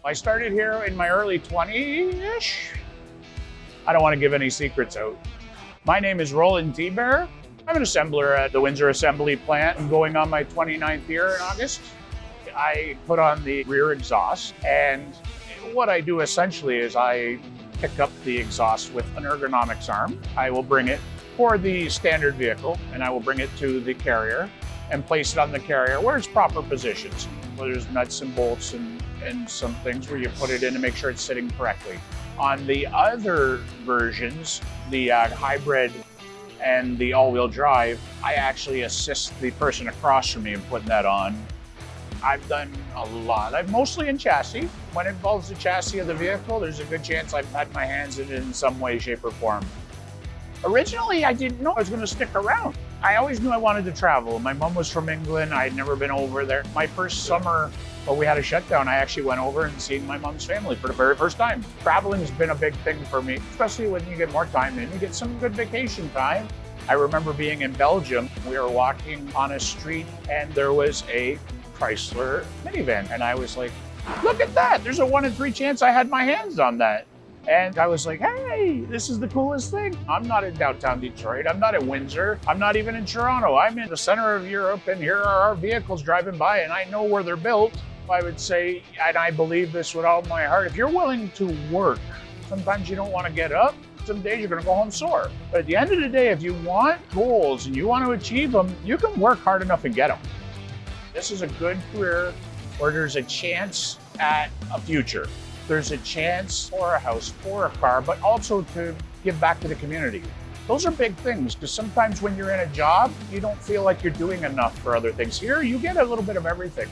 I started here in my early 20s-ish. I don't want to give any secrets out. My name is Roland Thiebert. I'm an assembler at the Windsor Assembly Plant. I'm going on my 29th year in August. I put on the rear exhaust, and what I do essentially is I pick up the exhaust with an ergonomics arm. I will bring it for the standard vehicle, and I will bring it to the carrier and place it on the carrier where it's proper positions. Where there's nuts and bolts and some things where you put it in to make sure it's sitting correctly. On the other versions, the hybrid and the all-wheel drive, I actually assist the person across from me in putting that on. I've done a lot. I'm mostly in chassis. When it involves the chassis of the vehicle, there's a good chance I've had my hands in it in some way, shape, or form. Originally, I didn't know I was going to stick around. I always knew I wanted to travel. My mom was from England. I had never been over there. My first summer, when we had a shutdown, I actually went over and seen my mom's family for the very first time. Traveling has been a big thing for me, especially when you get more time in. You get some good vacation time. I remember being in Belgium. We were walking on a street and there was a Chrysler Minivan. And I was like, look at that. There's a 1 in 3 chance I had my hands on that. And I was like, hey, this is the coolest thing. I'm not in downtown Detroit. I'm not in Windsor. I'm not even in Toronto. I'm in the center of Europe, and here are our vehicles driving by, and I know where they're built. I would say, and I believe this with all my heart, if you're willing to work, sometimes you don't want to get up. Some days you're going to go home sore. But at the end of the day, if you want goals and you want to achieve them, you can work hard enough and get them. This is a good career where there's a chance at a future. There's a chance for a house, for a car, but also to give back to the community. Those are big things, because sometimes when you're in a job, you don't feel like you're doing enough for other things. Here, you get a little bit of everything.